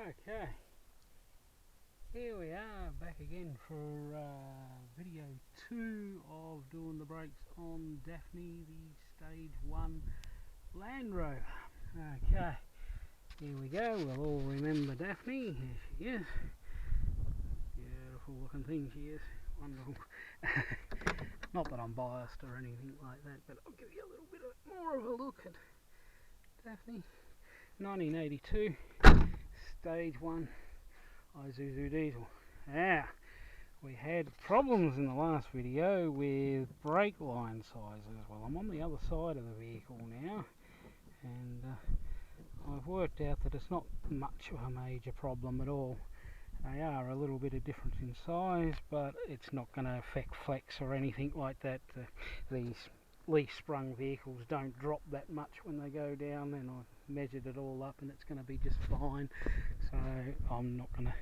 Okay, here we are back again for video 2 of doing the brakes on Daphne, the Stage 1 Land Rover. Okay, here we go. We'll all remember Daphne. Here she is. Beautiful looking thing she is. Wonderful. Not that I'm biased or anything like that, but I'll give you a little bit more of a look at Daphne. 1982 Stage 1 Isuzu Diesel. Now, we had problems in the last video with brake line sizes. Well, I'm on the other side of the vehicle now, and I've worked out that it's not much of a major problem at all. They are a little bit of difference in size, but it's not going to affect flex or anything like that. These leaf-sprung vehicles don't drop that much when they go down, and I've measured it all up and it's going to be just fine, so I'm not going to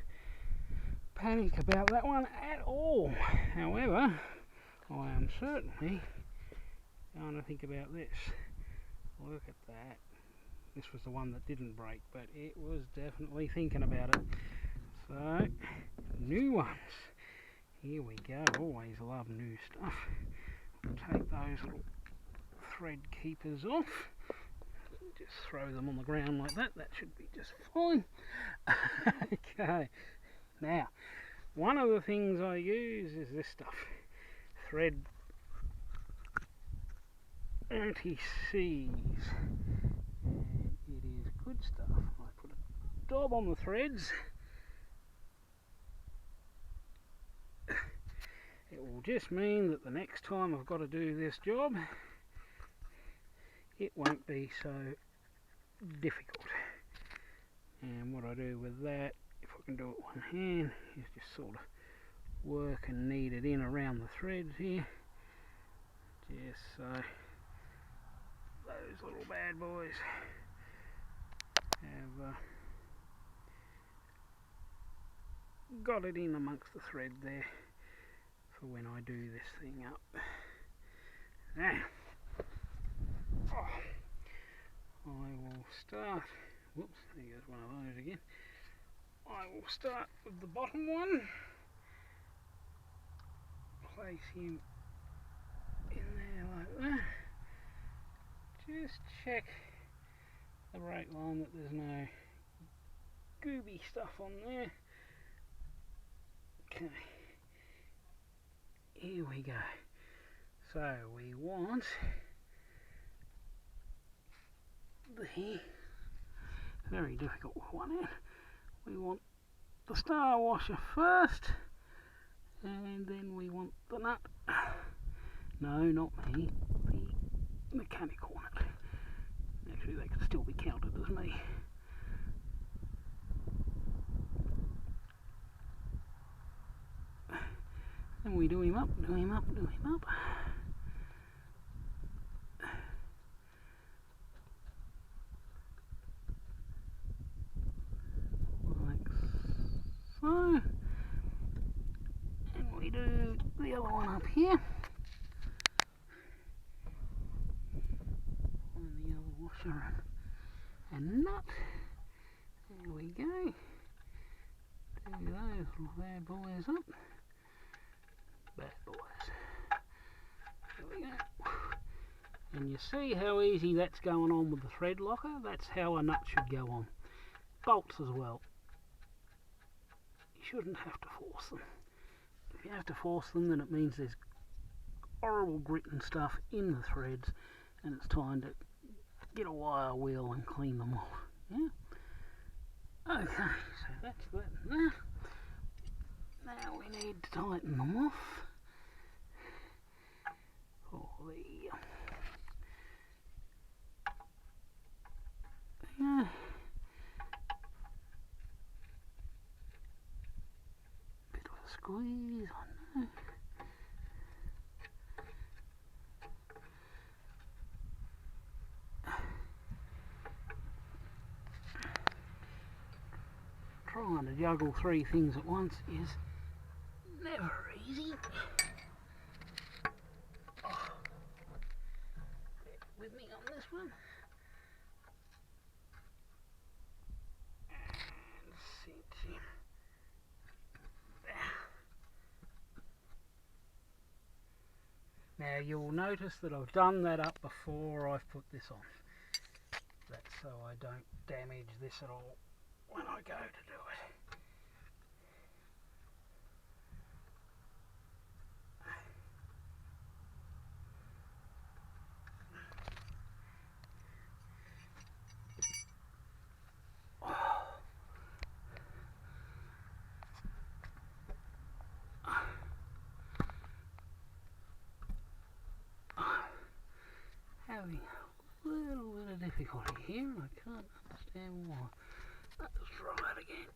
panic about that one at all. However, I am certainly going to think about this. Look at that. This was the one that didn't break, but it was definitely thinking about it. So, new ones. Here we go. Always love new stuff. Take those little thread keepers off. Just throw them on the ground like that. That should be just fine. Okay. Now, one of the things I use is this stuff. Thread anti-seize. And it is good stuff. I put a dab on the threads. It will just mean that the next time I've got to do this job, it won't be so difficult. And what I do with that, if I can do it one hand, is just sort of work and knead it in around the threads here, just so those little bad boys have got it in amongst the thread there for when I do this thing up. Now, I will start, whoops, there goes one of those again. I will start with the bottom one, place him in there like that. Just check the brake line that there's no gooby stuff on there. Okay, here we go. So we want the very difficult one in. We want the star washer first, and then we want the nut. No, not me, the mechanical nut. Actually, they can still be counted as me. And we do him up, do him up, do him up. So, and we do the other one up here, and the other washer and nut. There we go. Do those little bad boys up. Bad boys. There we go. And you see how easy that's going on with the thread locker? That's how a nut should go on. Bolts as well. You shouldn't have to force them. If you have to force them, then it means there's horrible grit and stuff in the threads, and it's time to get a wire wheel and clean them off. Yeah? Okay, so that's that and that. Now we need to tighten them off for the bit of a squeeze, I know. Trying to juggle 3 things at once is never easy. Oh, bear with me on this one. And Now you'll notice that I've done that up before I've put this on. That's so I don't damage this at all when I go to do it. Having a little bit of difficulty here, I can't understand why. Let's try that again.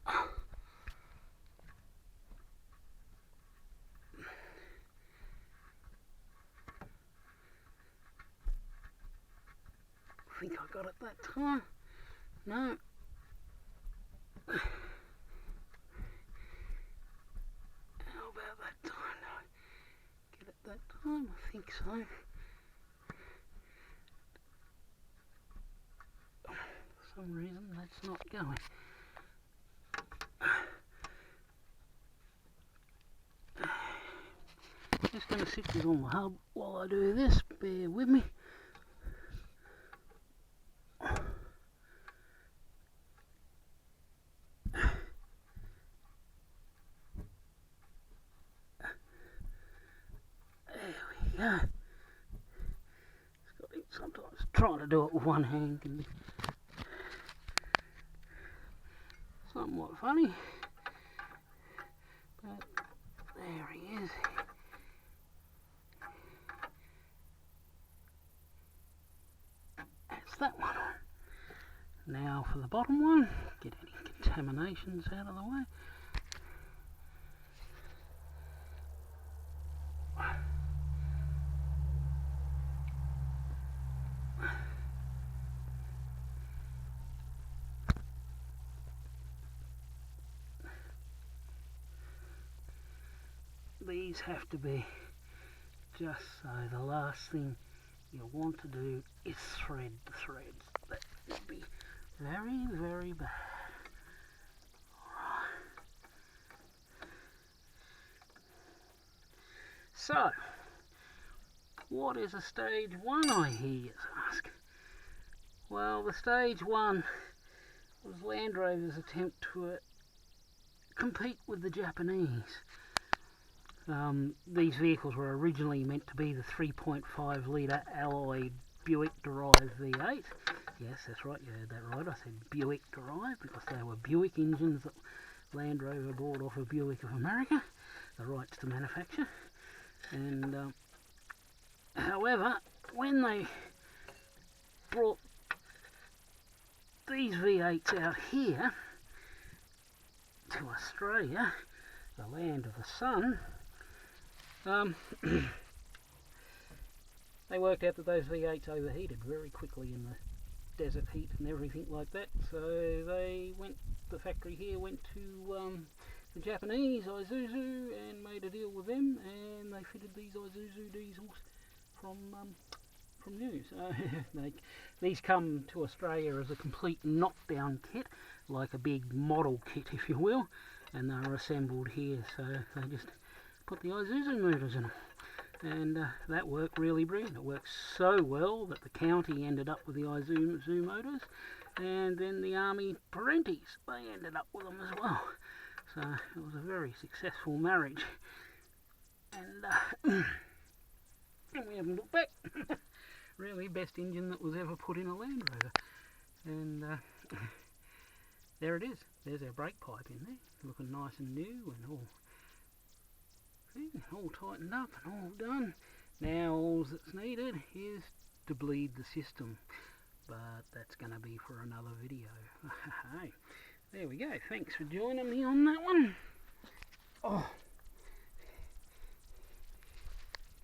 I think I got it that time. No. How about that time? No. Get it that time? I think so. For some reason that's not going. Just going to sit this on the hub while I do this. Bear with me. Yeah, sometimes trying to do it with one hand can be somewhat funny, but there he is. That's that one on. Now for the bottom one, get any contaminations out of the way. These have to be just so. The last thing you want to do is thread the threads. That would be very, very bad. Alright. So, what is a stage one, I hear you ask? Well, the stage one was Land Rover's attempt to compete with the Japanese. These vehicles were originally meant to be the 3.5 litre alloy Buick derived V8. Yes, that's right, you heard that right. I said Buick derived because they were Buick engines that Land Rover bought off of Buick of America, the rights to manufacture. And however, when they brought these V8s out here to Australia, the land of the sun, they worked out that those V8s overheated very quickly in the desert heat and everything like that. So the factory here went to the Japanese, Isuzu, and made a deal with them, and they fitted these Isuzu diesels from new. So these come to Australia as a complete knockdown kit, like a big model kit, if you will, and they're assembled here. So they just put the Isuzu motors in them, and that worked really brilliant. It worked so well that the county ended up with the Isuzu motors, and then the Army Parentis, they ended up with them as well. So it was a very successful marriage, and we haven't looked back. Really, best engine that was ever put in a Land Rover, and there it is. There's our brake pipe in there, looking nice and new and all tightened up and all done. Now all that's needed is to bleed the system, but that's going to be for another video. There we go. Thanks for joining me on that one. Oh,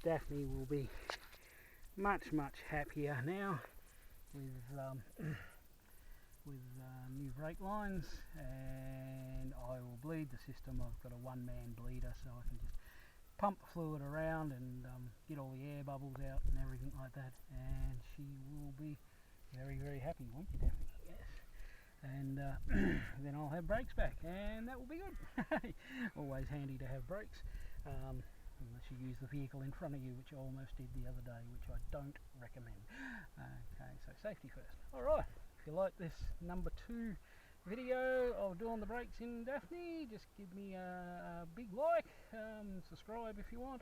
Daphne will be much happier now with new brake lines, and I will bleed the system. I've got a one-man bleeder, so I can just pump the fluid around and get all the air bubbles out and everything like that, and she will be very happy, won't you, Daphne? Yes. And then I'll have brakes back, and that will be good. Always handy to have brakes. unless you use the vehicle in front of you, which I almost did the other day, which I don't recommend. Okay, so safety first. Alright, if you like this number 2 video of doing the brakes in Daphne, just give me a big like, subscribe if you want,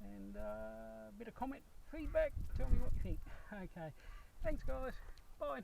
and a bit of comment, feedback, tell me what you think. Okay, thanks guys, bye.